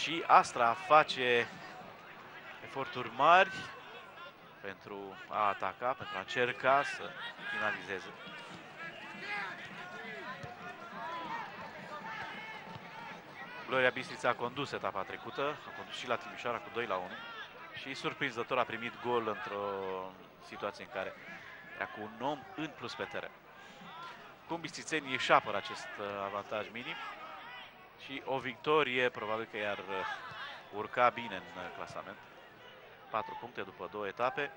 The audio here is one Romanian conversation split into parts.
Și Astra face eforturi mari pentru a ataca, pentru a încerca să finalizeze. Gloria Bistrița a condus etapa trecută, a condus și la Timișoara cu 2-1 și surprinzător a primit gol într-o situație în care era cu un om în plus pe teren. Cum bistrițenii își apără acest avantaj minim și o victorie probabil că i-ar urca bine în clasament. 4 puncte după 2 etape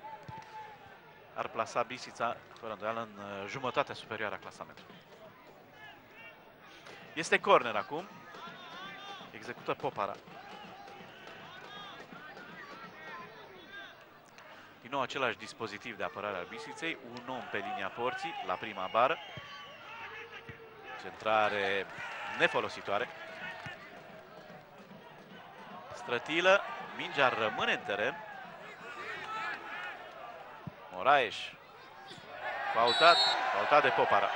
ar plasa Bistrița fără îndoială în jumătatea superioară a clasamentului. Este corner acum. Execută Popara. Din nou același dispozitiv de apărare al Bistriței. Un om pe linia porții la prima bară. Centrare nefolositoare. Strătilă. Mingea rămâne în teren. Moraes. Faultat de Popara.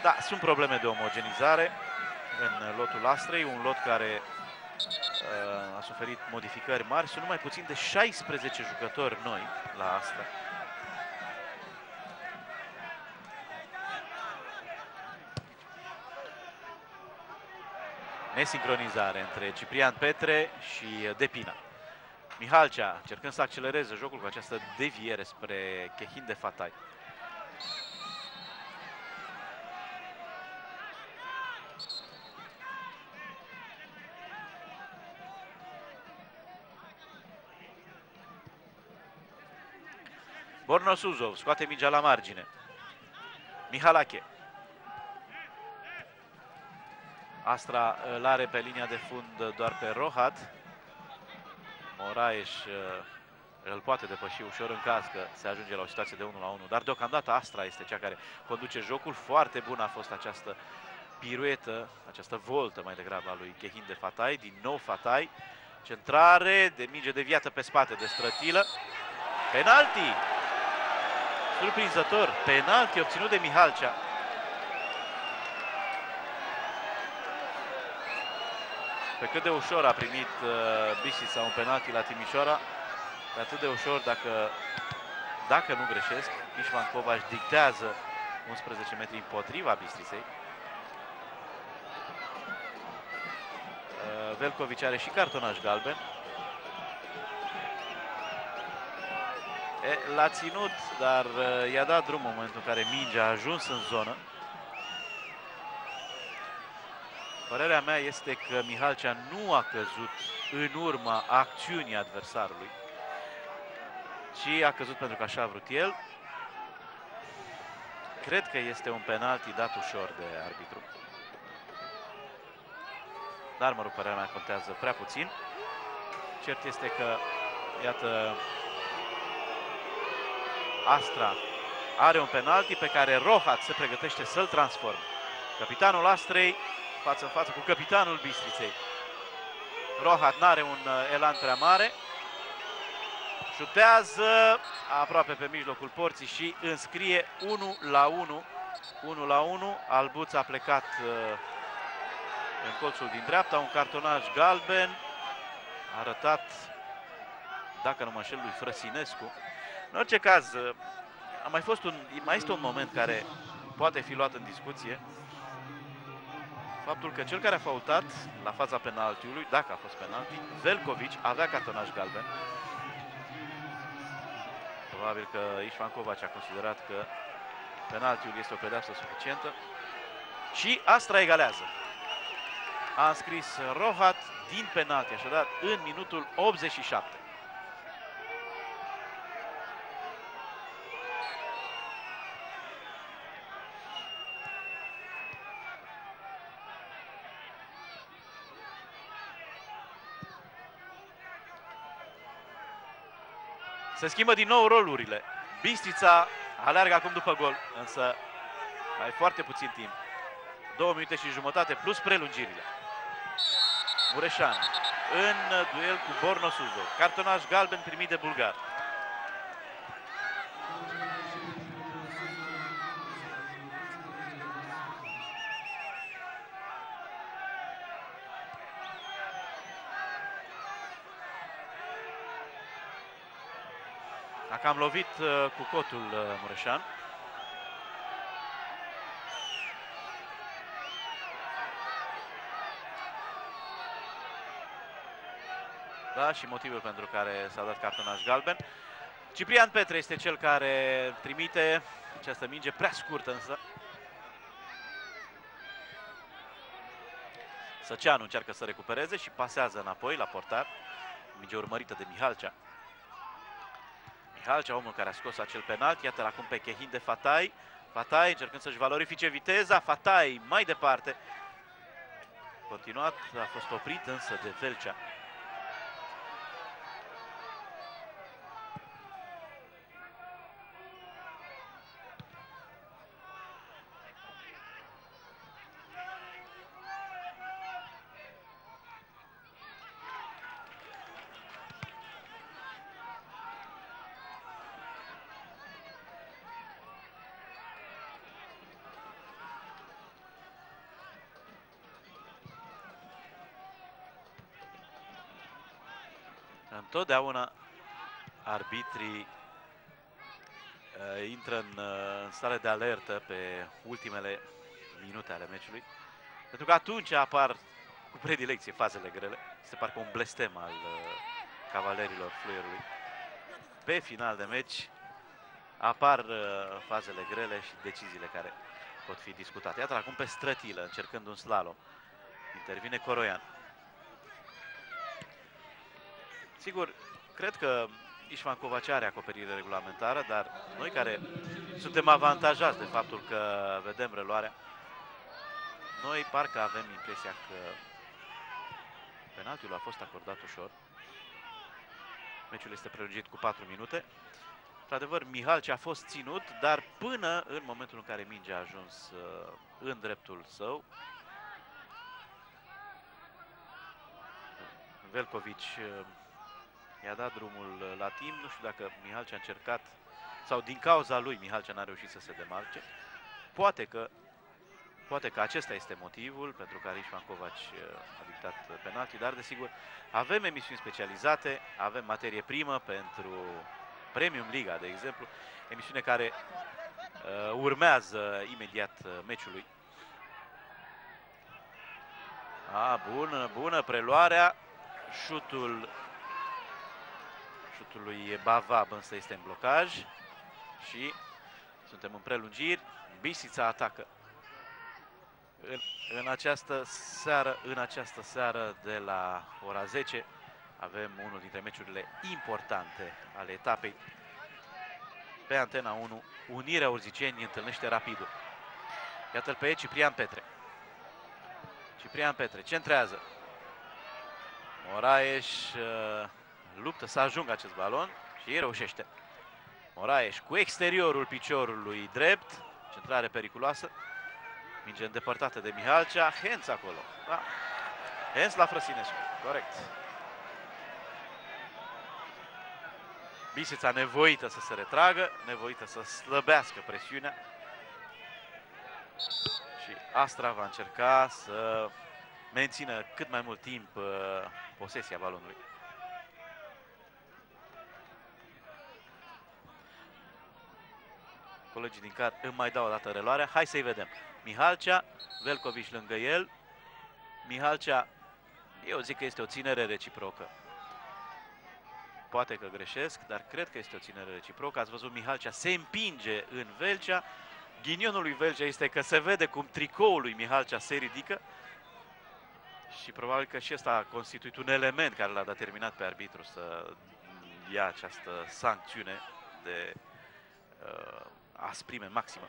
Da, sunt probleme de omogenizare în lotul Astrei, un lot care a suferit modificări mari. Sunt numai puțin de 16 jucători noi la Astra. Nesincronizare între Ciprian Petre și Depina. Mihalcea încercând să accelereze jocul cu această deviere spre Kehin de Fatai. Borno Suzov scoate mingea la margine. Mihalache. Astra îl are pe linia de fund doar pe Rohat. Moraes îl poate depăși ușor în caz că se ajunge la o situație de 1-1. Dar deocamdată Astra este cea care conduce jocul. Foarte bună a fost această piruetă, această voltă mai degrabă a lui Kehin de Fatai. Din nou Fatai. Centrare de minge deviată pe spate de Strătilă. Penalti! Surprinzător, penalti obținut de Mihalcea. Pe cât de ușor a primit Bistrița un penalti la Timișoara, pe atât de ușor, dacă nu greșesc, Ișvan Covaș dictează 11 metri împotriva Bistriței. Velković are și cartonaș galben. L-a ținut, dar i-a dat drum în momentul în care mingea a ajuns în zonă. Părerea mea este că Mihalcea nu a căzut în urma acțiunii adversarului, ci a căzut pentru că așa a vrut el. Cred că este un penalti dat ușor de arbitru. Dar, mă rog, părerea mea contează prea puțin. Cert este că, iată, Astra are un penalti pe care Rohat se pregătește să-l transforme. Capitanul Astrei față în față cu capitanul Bistriței. Rohat n-are un elan prea mare. Șutează aproape pe mijlocul porții și înscrie 1-1. 1-1. Albuț a plecat în colțul din dreapta. Un cartonaj galben arătat, dacă nu mă înșel, lui Frăsinescu. În orice caz, mai este un moment care poate fi luat în discuție. Faptul că cel care a faultat la fața penaltiului, dacă a fost penalti, Velković, avea cartonaj galben. Probabil că Ișvan Covaci a considerat că penaltiul este o pedeapsă suficientă. Și Astra egalează. A înscris Rohat din penalti, așadar, în minutul 87. Se schimbă din nou rolurile. Bistrița aleargă acum după gol, însă mai foarte puțin timp. 2 minute și jumătate plus prelungirile. Mureșan în duel cu Borno Suzov. Cartonaj galben primit de bulgar. A cam lovit cu cotul Mureșan. Da, și motivul pentru care s-a dat cartonaș galben. Ciprian Petre este cel care trimite această minge prea scurtă însă. Săceanu încearcă să recupereze și pasează înapoi la portar. Minge urmărită de Mihalcea. Mihalcea, omul care a scos acel penalti, iată-l acum pe Kehin de Fatai. Fatai încercând să-și valorifice viteza, Fatai mai departe. Continuat, a fost oprit însă de Velcea. Întotdeauna arbitrii intră în stare de alertă pe ultimele minute ale meciului, pentru că atunci apar cu predilecție fazele grele. Este parcă un blestem al cavalerilor fluierului. Pe final de meci apar fazele grele și deciziile care pot fi discutate. Iată acum pe Strătilă, încercând un slalom. Intervine Coroian. Sigur, cred că Ișvan Covaci are acoperire regulamentară, dar noi care suntem avantajați de faptul că vedem reluarea, noi parcă avem impresia că penaltiul a fost acordat ușor. Meciul este prelungit cu 4 minute. Într-adevăr, Mihalcea a fost ținut, dar până în momentul în care mingea a ajuns în dreptul său, Velkovici i-a dat drumul la timp. Nu știu dacă Mihalcea a încercat, sau din cauza lui Mihalcea n-a reușit să se demarce. Poate că acesta este motivul pentru care Ișvan Covaci a dictat penalti, dar desigur avem emisiuni specializate, avem materie primă pentru Premium Liga, de exemplu, emisiune care urmează imediat meciului. Bună preluarea, șutul lui Bavab însă este în blocaj și suntem în prelungiri. Bisița atacă în această seară de la ora 10 avem unul dintre meciurile importante ale etapei. Pe Antena 1, Unirea Urziceni întâlnește Rapidul. Iată-l pe Ciprian Petre. Ciprian Petre centrează. Moraes luptă să ajungă acest balon și reușește. Moraes cu exteriorul piciorului drept, centrare periculoasă. Minge îndepărtată de Mihalcea, Hens acolo. Da. Hens la Frăsinescu, corect. Bisița nevoită să se retragă, nevoită să slăbească presiunea. Și Astra va încerca să mențină cât mai mult timp posesia balonului. Colegii din car îmi mai dau o dată reluarea. Hai să-i vedem. Mihalcea, Velkovici lângă el. Mihalcea, eu zic că este o ținere reciprocă. Poate că greșesc, dar cred că este o ținere reciprocă. Ați văzut, Mihalcea se împinge în Velcea. Ghinionul lui Velcea este că se vede cum tricoul lui Mihalcea se ridică. Și probabil că și ăsta a constituit un element care l-a determinat pe arbitru să ia această sancțiune de asprime maximă.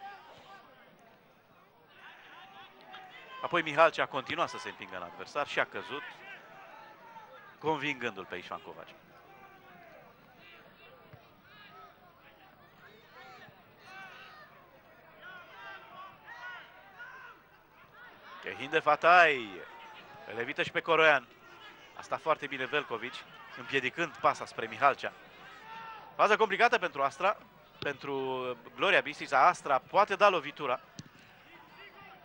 Apoi Mihalcea a continuat să se împingă în adversar și a căzut, convingându-l pe Ișvan Covaci. Kehin de Fatai îl evită și pe Coroian. A stat foarte bine Velkovici, împiedicând pasa spre Mihalcea. Fază complicată pentru Astra, pentru Gloria Bistrița. Astra poate da lovitura.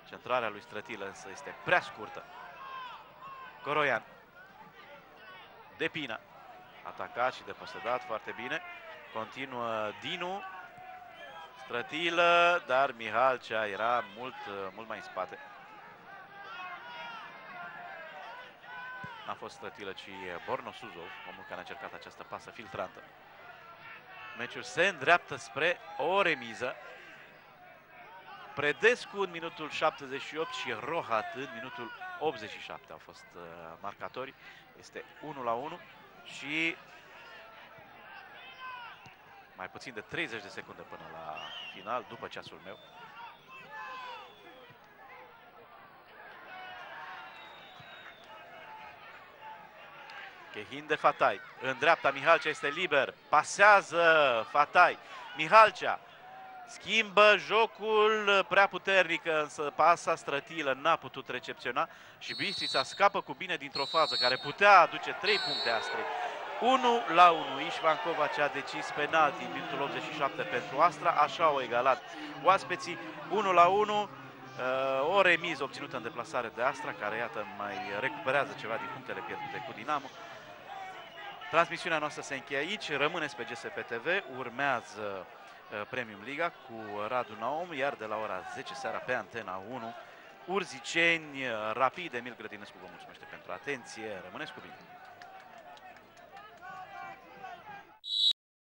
Centrarea lui Strătilă însă este prea scurtă. Coroian. Depina. Atacat și deposedat foarte bine. Continuă Dinu. Strătilă, dar Mihalcea era mult mai în spate. N-a fost Strătilă, ci Borno Suzov, omul care a încercat această pasă filtrantă. Meciul se îndreaptă spre o remiză. Predescu în minutul 78 și Rohat în minutul 87 au fost marcatori. Este 1-1 și mai puțin de 30 de secunde până la final, după ceasul meu. Kehin de Fatai. În dreapta Mihalcea este liber. Pasează Fatai. Mihalcea schimbă jocul prea puternic, însă pasa Strătilă n-a putut recepționa și Bistrița scapă cu bine dintr-o fază care putea aduce 3 puncte Astri. 1-1. Ișvan Covaci a decis penalti în minutul 87 pentru Astra, așa au egalat oaspeții. 1-1. O remiză obținută în deplasare de Astra, care iată mai recuperează ceva din punctele pierdute cu Dinamo. Transmisiunea noastră se încheie aici, rămâneți pe GSP TV, urmează Premium Liga cu Radu Naum, iar de la ora 10 seara pe Antena 1, Urziceni Rapid. Emil Grădinescu vă mulțumește pentru atenție, rămâneți cu bine!